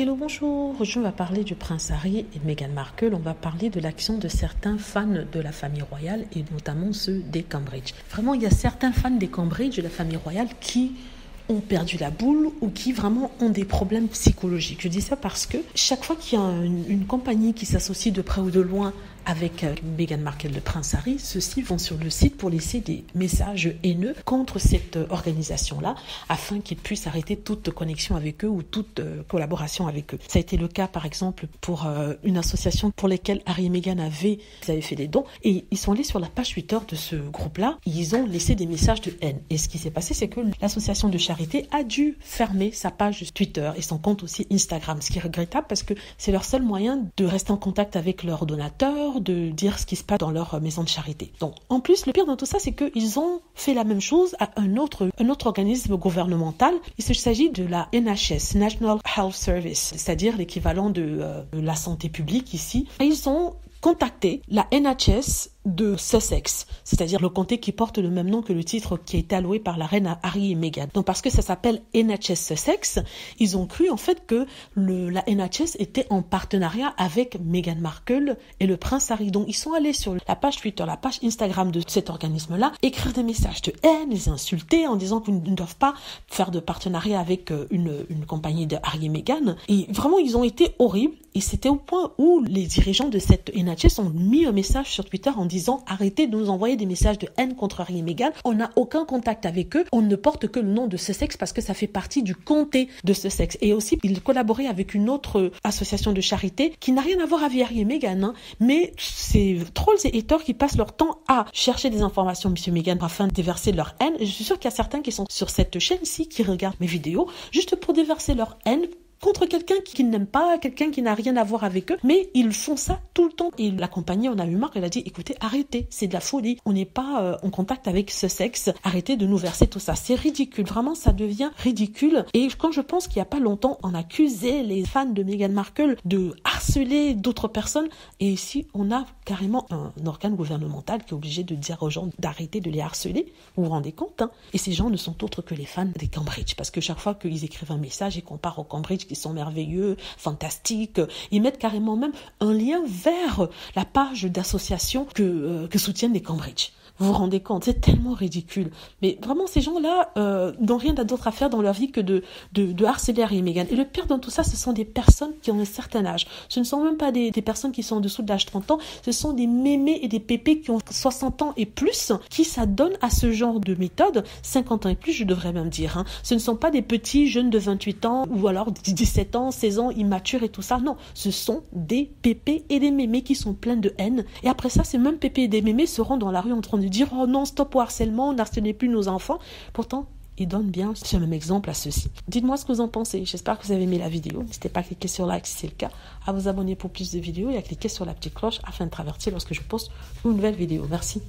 Hello, bonjour. Aujourd'hui, on va parler du prince Harry et de Meghan Markle. On va parler de l'action de certains fans de la famille royale et notamment ceux des Cambridge. Vraiment, il y a certains fans des Cambridge, de la famille royale, qui ont perdu la boule ou qui vraiment ont des problèmes psychologiques. Je dis ça parce que chaque fois qu'il y a une compagnie qui s'associe de près ou de loin avec Meghan Markle et le prince Harry, ceux-ci vont sur le site pour laisser des messages haineux contre cette organisation-là, afin qu'ils puissent arrêter toute connexion avec eux ou toute collaboration avec eux. Ça a été le cas, par exemple, pour une association pour laquelle Harry et Meghan avaient fait des dons, et ils sont allés sur la page Twitter de ce groupe-là, ils ont laissé des messages de haine. Et ce qui s'est passé, c'est que l'association de charité a dû fermer sa page Twitter et son compte aussi Instagram, ce qui est regrettable parce que c'est leur seul moyen de rester en contact avec leurs donateurs, de dire ce qui se passe dans leur maison de charité. Donc, en plus, le pire dans tout ça, c'est qu'ils ont fait la même chose à un autre organisme gouvernemental. Il s'agit de la NHS, National Health Service, c'est-à-dire l'équivalent de la santé publique ici. Et ils ont contacté la NHS de Sussex, c'est-à-dire le comté qui porte le même nom que le titre qui a été alloué par la reine à Harry et Meghan. Donc parce que ça s'appelle NHS Sussex, ils ont cru en fait que la NHS était en partenariat avec Meghan Markle et le prince Harry. Donc ils sont allés sur la page Twitter, la page Instagram de cet organisme-là, écrire des messages de haine, les insulter en disant qu'ils ne doivent pas faire de partenariat avec une compagnie de Harry et Meghan. Et vraiment, ils ont été horribles. Et c'était au point où les dirigeants de cette NHS ont mis un message sur Twitter en disant « Arrêtez de nous envoyer des messages de haine contre Harry et Meghan. On n'a aucun contact avec eux. On ne porte que le nom de Sussex parce que ça fait partie du comté de Sussex. » Et aussi, ils collaboraient avec une autre association de charité qui n'a rien à voir avec Harry et Meghan. Hein, mais c'est trolls et haters qui passent leur temps à chercher des informations, monsieur Meghan, afin de déverser leur haine. Et je suis sûre qu'il y a certains qui sont sur cette chaîne-ci qui regardent mes vidéos juste pour déverser leur haine contre quelqu'un qui n'aime pas, quelqu'un qui n'a rien à voir avec eux, mais ils font ça tout le temps. Et la compagnie en a eu marre, elle a dit, écoutez, arrêtez, c'est de la folie, on n'est pas en contact avec ce sexe, arrêtez de nous verser tout ça, c'est ridicule, vraiment ça devient ridicule. Et quand je pense qu'il n'y a pas longtemps, on accusait les fans de Meghan Markle de harceler d'autres personnes, et ici on a carrément un organe gouvernemental qui est obligé de dire aux gens d'arrêter de les harceler, vous vous rendez compte, hein? Et ces gens ne sont autres que les fans des Cambridge, parce que chaque fois qu'ils écrivent un message, ils comparent aux Cambridge qui sont merveilleux, fantastiques. Ils mettent carrément même un lien vers la page d'association que soutiennent les Cambridge. Vous vous rendez compte, c'est tellement ridicule. Mais vraiment, ces gens-là n'ont rien d'autre à faire dans leur vie que de harceler Harry et Meghan. Et le pire dans tout ça, ce sont des personnes qui ont un certain âge. Ce ne sont même pas des personnes qui sont en dessous de l'âge 30 ans, ce sont des mémés et des pépés qui ont 60 ans et plus, qui s'adonnent à ce genre de méthode, 50 ans et plus, je devrais même dire. Hein. Ce ne sont pas des petits jeunes de 28 ans ou alors 17 ans, 16 ans, immatures et tout ça. Non, ce sont des pépés et des mémés qui sont pleins de haine. Et après ça, ces mêmes pépés et des mémés seront dans la rue en train de dire « Oh non, stop au harcèlement, n'harcelez plus nos enfants ». Pourtant, ils donnent bien ce même exemple à ceux-ci. Dites-moi ce que vous en pensez. J'espère que vous avez aimé la vidéo. N'hésitez pas à cliquer sur like si c'est le cas, à vous abonner pour plus de vidéos et à cliquer sur la petite cloche afin de traverser lorsque je poste une nouvelle vidéo. Merci.